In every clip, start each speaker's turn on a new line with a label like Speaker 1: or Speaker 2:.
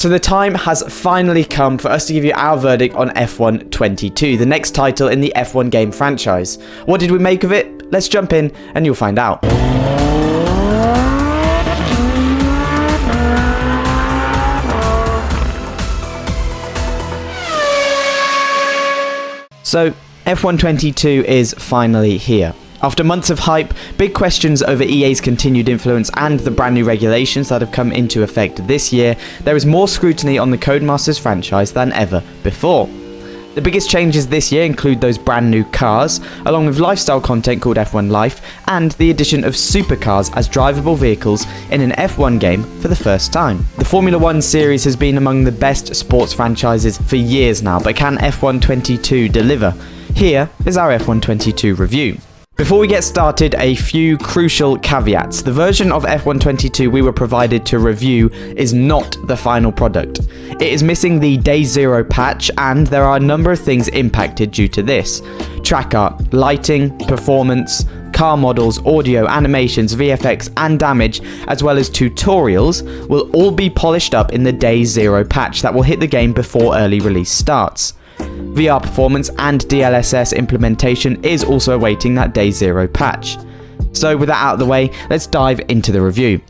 Speaker 1: So the time has finally come for us to give you our verdict on F1 22, the next title in the F1 game franchise. What did we make of it? Let's jump in and you'll find out. So F1 22 is finally here. After months of hype, big questions over EA's continued influence and the brand new regulations that have come into effect this year, there is more scrutiny on the Codemasters franchise than ever before. The biggest changes this year include those brand new cars, along with lifestyle content called F1 Life, and the addition of supercars as drivable vehicles in an F1 game for the first time. The Formula 1 series has been among the best sports franchises for years now, but can F1 22 deliver? Here is our F1 22 review. Before we get started, a few crucial caveats. The version of F1 22 we were provided to review is not the final product. It is missing the Day Zero patch, and there are a number of things impacted due to this. Track art, lighting, performance, car models, audio, animations, VFX, and damage, as well as tutorials, will all be polished up in the Day Zero patch that will hit the game before early release starts. VR performance and DLSS implementation is also awaiting that Day Zero patch. So with that out of the way, let's dive into the review.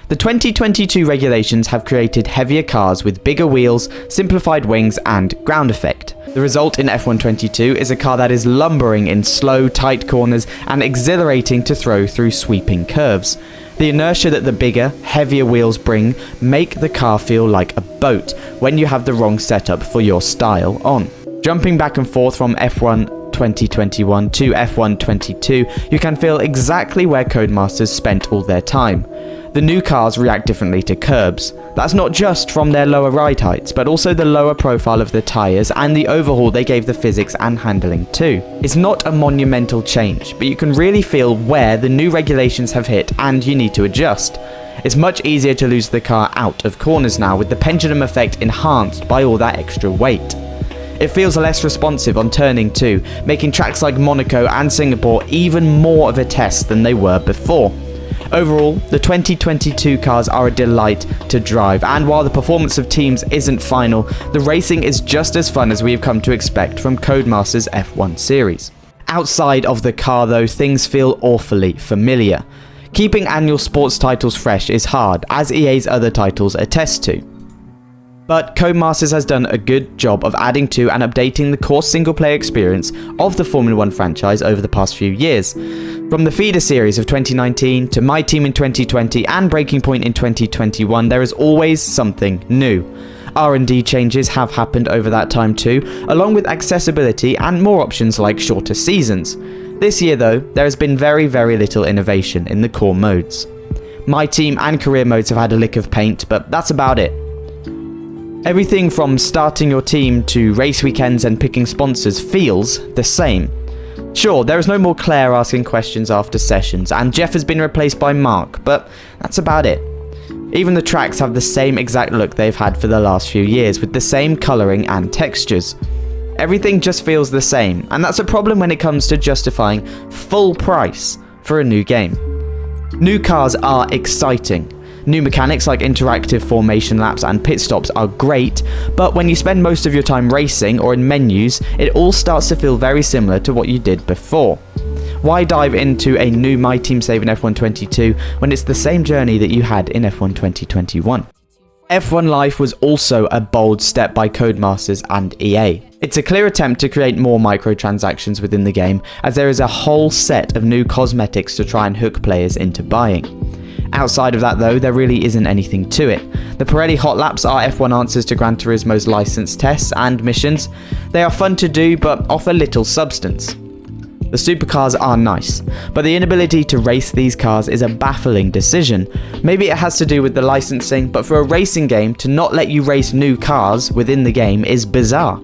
Speaker 1: The 2022 regulations have created heavier cars with bigger wheels, simplified wings, and ground effect. The result in F1 22 is a car that is lumbering in slow, tight corners and exhilarating to throw through sweeping curves. The inertia that the bigger, heavier wheels bring make the car feel like a boat when you have the wrong setup for your style on. Jumping back and forth from F1 2021 to F1 22, you can feel exactly where Codemasters spent all their time. The new cars react differently to curbs. That's not just from their lower ride heights, but also the lower profile of the tyres and the overhaul they gave the physics and handling too. It's not a monumental change, but you can really feel where the new regulations have hit and you need to adjust. It's much easier to lose the car out of corners now, with the pendulum effect enhanced by all that extra weight. It feels less responsive on turning too, making tracks like Monaco and Singapore even more of a test than they were before. Overall, the 2022 cars are a delight to drive, and while the performance of teams isn't final, the racing is just as fun as we have come to expect from Codemasters' F1 series. Outside of the car though, things feel awfully familiar. Keeping annual sports titles fresh is hard, as EA's other titles attest to. But Codemasters has done a good job of adding to and updating the core single-player experience of the Formula 1 franchise over the past few years. From the feeder series of 2019 to My Team in 2020 and Breaking Point in 2021, there is always something new. R&D changes have happened over that time too, along with accessibility and more options like shorter seasons. This year though, there has been very little innovation in the core modes. My Team and career modes have had a lick of paint, but that's about it. Everything from starting your team to race weekends and picking sponsors feels the same. Sure, there is no more Claire asking questions after sessions, and Jeff has been replaced by Mark, but that's about it. Even the tracks have the same exact look they've had for the last few years, with the same colouring and textures. Everything just feels the same, and that's a problem when it comes to justifying full price for a new game. New cars are exciting. New mechanics like interactive formation laps and pit stops are great, but when you spend most of your time racing or in menus, it all starts to feel very similar to what you did before. Why dive into a new My Team save in F1 22 when it's the same journey that you had in F1 2021? F1 Life was also a bold step by Codemasters and EA. It's a clear attempt to create more microtransactions within the game, as there is a whole set of new cosmetics to try and hook players into buying. Outside of that though, there really isn't anything to it. The Pirelli Hot Laps are F1 answers to Gran Turismo's licensed tests and missions. They are fun to do, but offer little substance. The supercars are nice, but the inability to race these cars is a baffling decision. Maybe it has to do with the licensing, but for a racing game to not let you race new cars within the game is bizarre.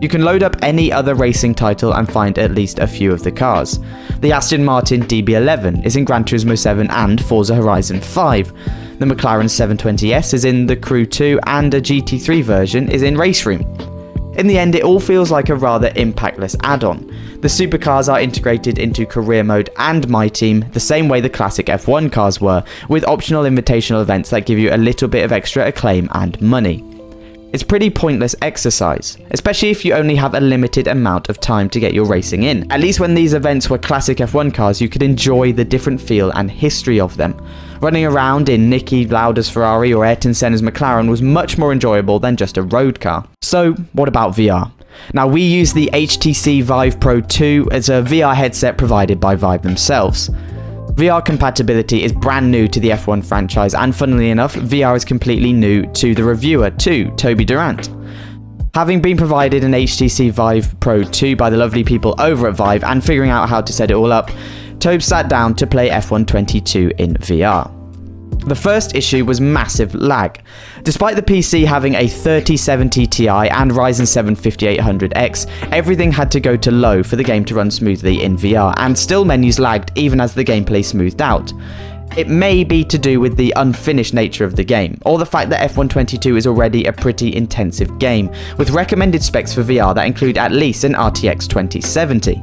Speaker 1: You can load up any other racing title and find at least a few of the cars. The Aston Martin DB11 is in Gran Turismo 7 and Forza Horizon 5. The McLaren 720S is in the Crew 2 and a GT3 version is in Race Room. In the end, it all feels like a rather impactless add-on. The supercars are integrated into career mode and My Team the same way the classic F1 cars were, with optional invitational events that give you a little bit of extra acclaim and money. It's pretty pointless exercise, especially if you only have a limited amount of time to get your racing in. At least when these events were classic F1 cars, you could enjoy the different feel and history of them. Running around in Niki Lauda's Ferrari or Ayrton Senna's McLaren was much more enjoyable than just a road car. So what about VR? Now, we use the HTC Vive Pro 2 as a VR headset provided by Vive themselves. VR compatibility is brand new to the F1 franchise, and funnily enough, VR is completely new to the reviewer too, Toby Durant. Having been provided an HTC Vive Pro 2 by the lovely people over at Vive and figuring out how to set it all up, Tobe sat down to play F1 22 in VR. The first issue was massive lag. Despite the PC having a 3070 Ti and Ryzen 7 5800X, everything had to go to low for the game to run smoothly in VR, and still menus lagged even as the gameplay smoothed out. It may be to do with the unfinished nature of the game, or the fact that F1 22 is already a pretty intensive game, with recommended specs for VR that include at least an RTX 2070.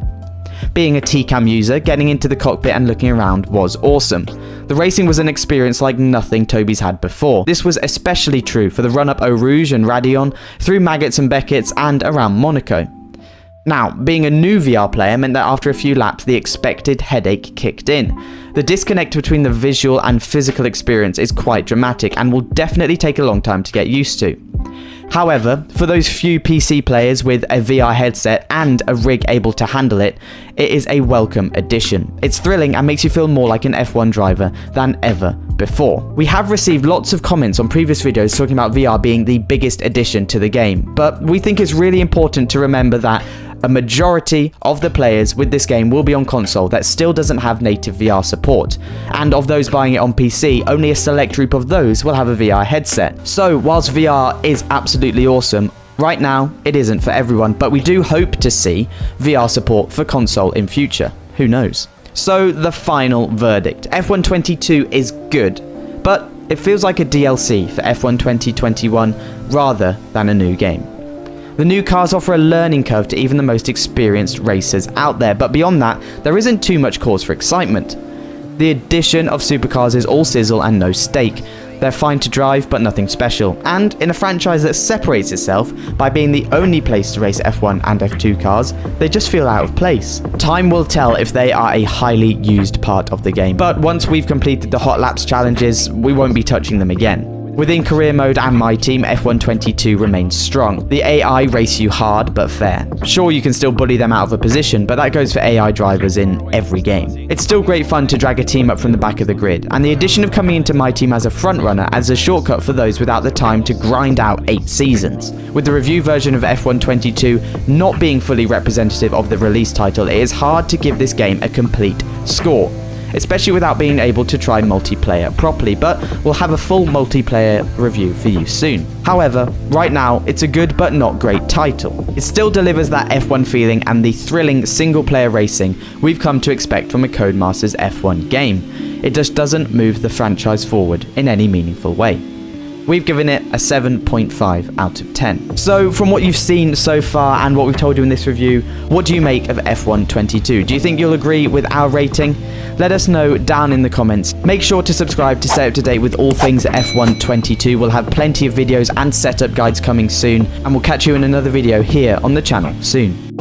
Speaker 1: Being a TCAM user, getting into the cockpit and looking around was awesome. The racing was an experience like nothing Toby's had before. This was especially true for the run-up Eau Rouge and Raidillon, through Maggots and Beckett's, and around Monaco. Now, being a new VR player meant that after a few laps, the expected headache kicked in. The disconnect between the visual and physical experience is quite dramatic and will definitely take a long time to get used to. However, for those few PC players with a VR headset and a rig able to handle it, it is a welcome addition. It's thrilling and makes you feel more like an F1 driver than ever before. We have received lots of comments on previous videos talking about VR being the biggest addition to the game, but we think it's really important to remember that a majority of the players with this game will be on console that still doesn't have native VR support, and of those buying it on PC, only a select group of those will have a VR headset. So whilst VR is absolutely awesome, right now it isn't for everyone, but we do hope to see VR support for console in future. Who knows? So the final verdict. F1 22 is good, but it feels like a DLC for F1 2021 rather than a new game. The new cars offer a learning curve to even the most experienced racers out there, but beyond that, there isn't too much cause for excitement. The addition of supercars is all sizzle and no steak. They're fine to drive, but nothing special. And in a franchise that separates itself by being the only place to race F1 and F2 cars, they just feel out of place. Time will tell if they are a highly used part of the game, but once we've completed the hot laps challenges, we won't be touching them again. Within career mode and My Team, F1 22 remains strong. The AI race you hard but fair. Sure, you can still bully them out of a position, but that goes for AI drivers in every game. It's still great fun to drag a team up from the back of the grid, and the addition of coming into My Team as a frontrunner adds a shortcut for those without the time to grind out 8 seasons. With the review version of F1 22 not being fully representative of the release title, it is hard to give this game a complete score, especially without being able to try multiplayer properly, but we'll have a full multiplayer review for you soon. However, right now, it's a good but not great title. It still delivers that F1 feeling and the thrilling single-player racing we've come to expect from a Codemasters F1 game. It just doesn't move the franchise forward in any meaningful way. We've given it a 7.5 out of 10. So from what you've seen so far and what we've told you in this review, what do you make of F1 22? Do you think you'll agree with our rating? Let us know down in the comments. Make sure to subscribe to stay up to date with all things F1 22. We'll have plenty of videos and setup guides coming soon, and we'll catch you in another video here on the channel soon.